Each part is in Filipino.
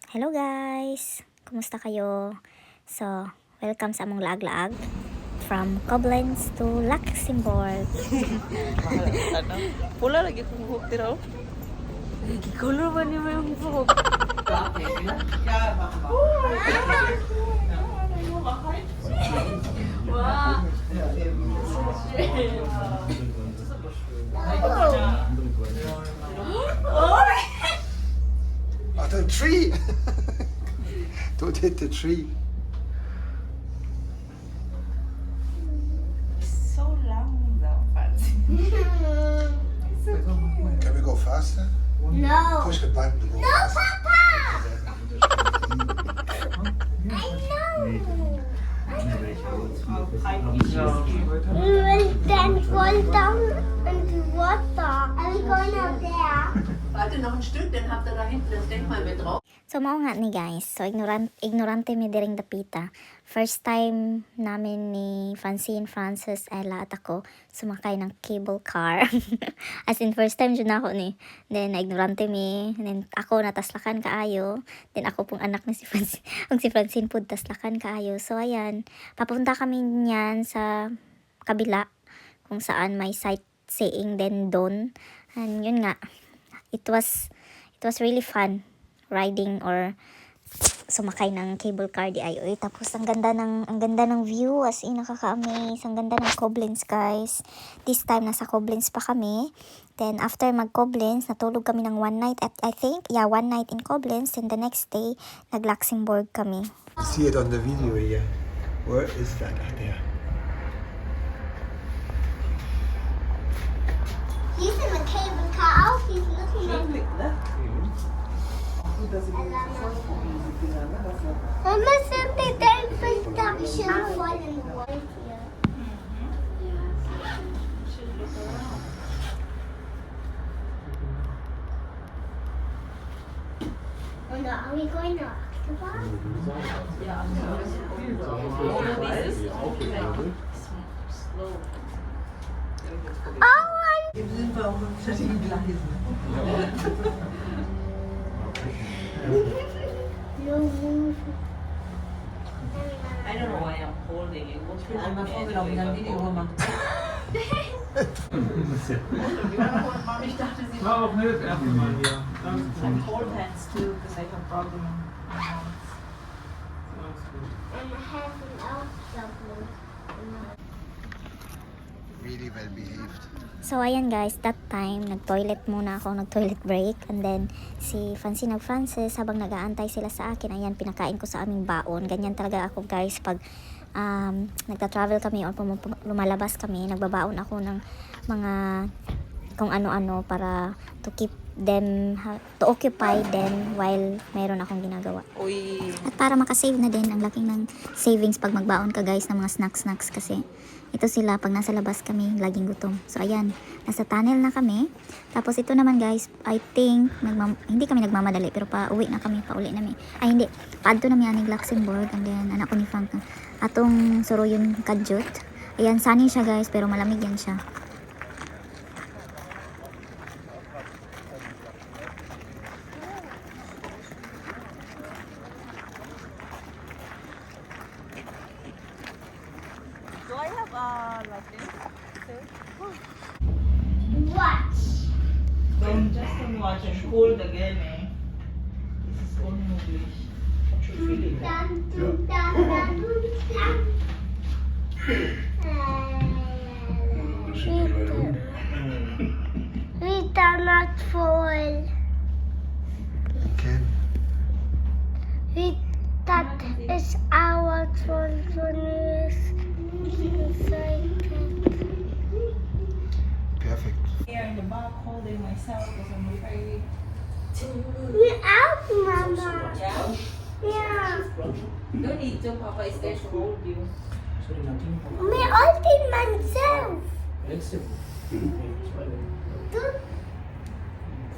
Hello guys! Kumusta kayo? So, welcome sa among laag-laag from Koblenz to Luxembourg. Pula lagi kung buhok tira oh. Color ba niya yung buhok? Oh, the tree! Don't hit the tree. So long daw, Fancy. Can we go faster? No. Push the button to go No, faster. Papa! I know. We will then fall down into water. Are we going out there? Warte noch ein Stück, dann habt ihr da hinten das Denkmal mit drauf. So, mao nga ni guys. So, ignorante mi diring dapita. First time namin ni Francine, Francis, Ella at ako sumakay ng cable car. As in, first time dyan ako ni. Then, ignorante mi. Then, ako nataslakan kaayo. Then, ako pong anak ni si Francine. Ang si Francine po taslakan kaayo. So, ayan. Papunta kami niyan sa kabila kung saan may sightseeing then doon. And yun nga. It was really fun riding or sumakay ng cable car di ayo. Tapos ang ganda ng view, as in nakaka-amaze. Ang ganda ng Koblenz, guys. This time nasa Koblenz pa kami. Then after mag-Koblenz, natulog kami ng one night at one night in Koblenz, and the next day nag-Luxembourg kami. See it on the video here. Where is that? There. He's in the cable car. He's looking at me. Mama said that there's production falling right here. Oh no, are we going to October? Oh, Jetzt sind wir auf verschiedenen Gleisen. I don't know why I'm holding it. What's wrong Einmal with me vorgelaufen, dann anyway? Video gemacht. Ich dachte, sie War auch nicht das erste Mal hier. I'm cold hands too because I have problem. and having out double. Really well behaved. So, ayan guys, that time, nag-toilet muna ako, nag-toilet break. And then, si Francine at Francis, habang nag-aantay sila sa akin, ayan, pinakain ko sa aming baon. Ganyan talaga ako guys, pag nagta-travel kami o lumalabas kami, nagbabaon ako ng mga kung ano-ano para to keep them, to occupy them while mayroon akong ginagawa. Uy. At para makasave na din, ang laking ng savings pag magbaon ka guys ng mga snacks kasi ito sila pag nasa labas kami laging gutom. So ayan, nasa tunnel na kami. Tapos ito naman guys, I think hindi kami nagmamadali pero pauli na kami. Ay hindi, paadto na mi aning Luxembourg, and then anak ko ni Frank atong suruyon kadyot. Ayan, sunny siya guys pero malamig yan siya. Do I have like this? Watch. Don't watch and hold again eh. This is unmöglich. Schon feeling. Dun, dun, dun, dun, dun. We are not full. Again. That is our phone. Perfect. Here in the back holding myself because I'm afraid. We're out, Mama. Yeah? Yeah. No need to, Papa is there to hold you. We're holding myself.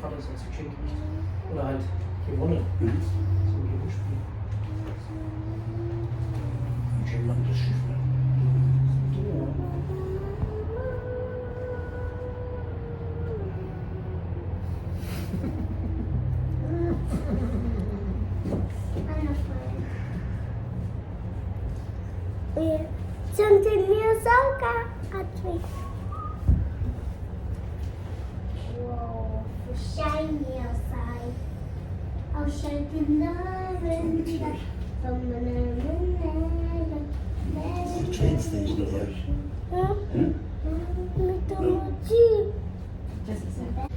Vater sonst geschenkt nicht. Oder halt gewonnen. So wie im Spiel. Und schon lang das Schiff. Something new soccer. Whoa, shiny outside. I'll show you the Train station here. Huh? Just a second.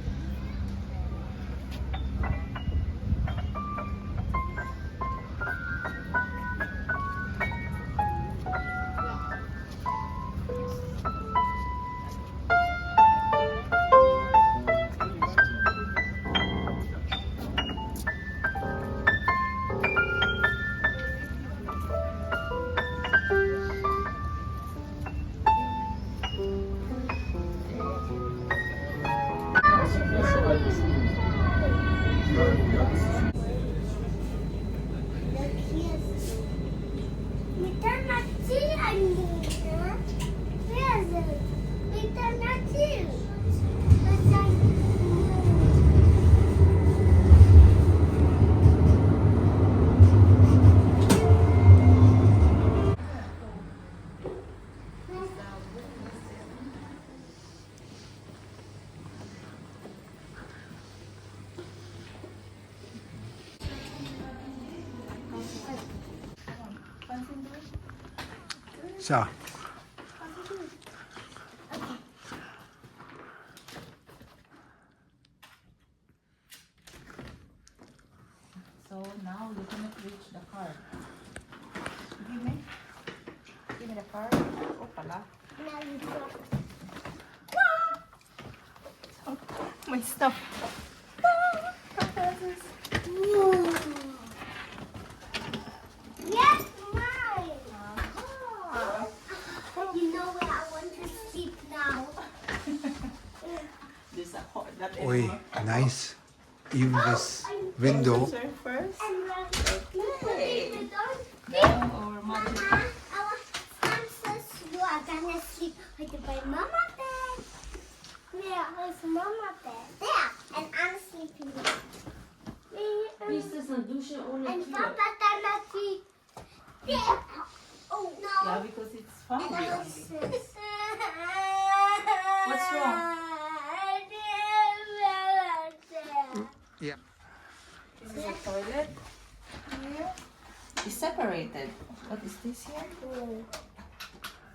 We cannot see anymore. Where is it? We cannot see. So, So now you cannot reach the card. Give me the card. Oh, pala. Now you drop. My stuff. Yes, mine. You know where I want to sleep now. This is a hot. That is oi, nice. Even this window. first. And Okay. don't Now our magic. Mama, our ancestors are gonna sleep with my mama bed. Where is mama bed? There, and I'm sleeping there. Wie ist das eine Dusche ohne And Tür? Papa gonna sleep there. Oh no. Yeah, because it's And family I only. was What's wrong? Yeah. This is a toilet. Here. It's separated. What is this here?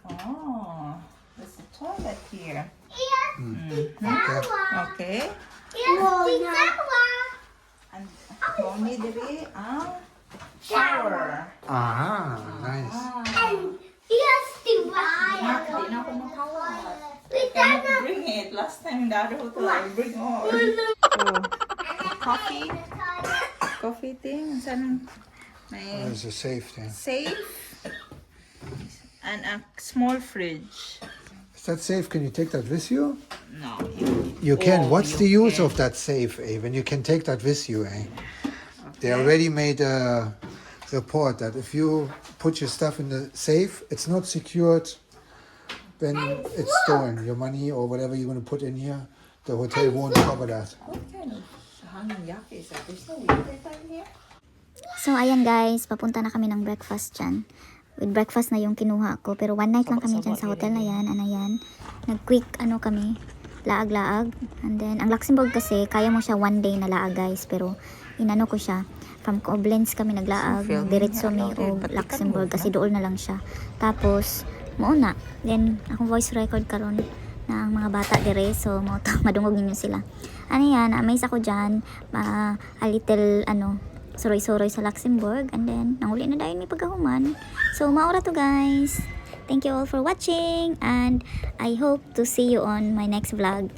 Oh, there's a toilet here. Yes, Okay. Okay. yes, And Moni diri shower. Aha, nice. and yes, the wire. Di na ako makawa. We I cannot bring it. Last time in the other hotel, I bring all. Oh, coffee. Coffee thing. Saan may There's a safe thing. safe and a small fridge. Is that safe? Can you take that with you? No. You can. Oh, What's you the use can. of that safe, when you can take that with you, They already made a report that if you put your stuff in the safe, it's not secured when it's stolen. Your money or whatever you're going to put in here, the hotel won't cover that. What kind of hanging yak is that? There's no window here. So, ayan guys, papunta na kami ng breakfast dyan. With breakfast na yung kinuha ko. Pero one night lang kami dyan sa hotel na yan. Ano yan. Nag-quick kami. Laag-laag. And then, ang Luxembourg kasi, kaya mo siya one day na laag guys. Pero, inano ko siya. From Koblenz kami naglaag. Diretso mi o Luxembourg. Kasi doon na lang siya. Tapos, mauna. Then, akong voice record karon na ang mga bata dire. So, madungog ninyo sila. Ano yan, amaze ako dyan. A little, suroy-suroy sa Luxembourg, and then nanguli na dahil may pagkahuman. So maura to guys. Thank you all for watching, and I hope to see you on my next vlog.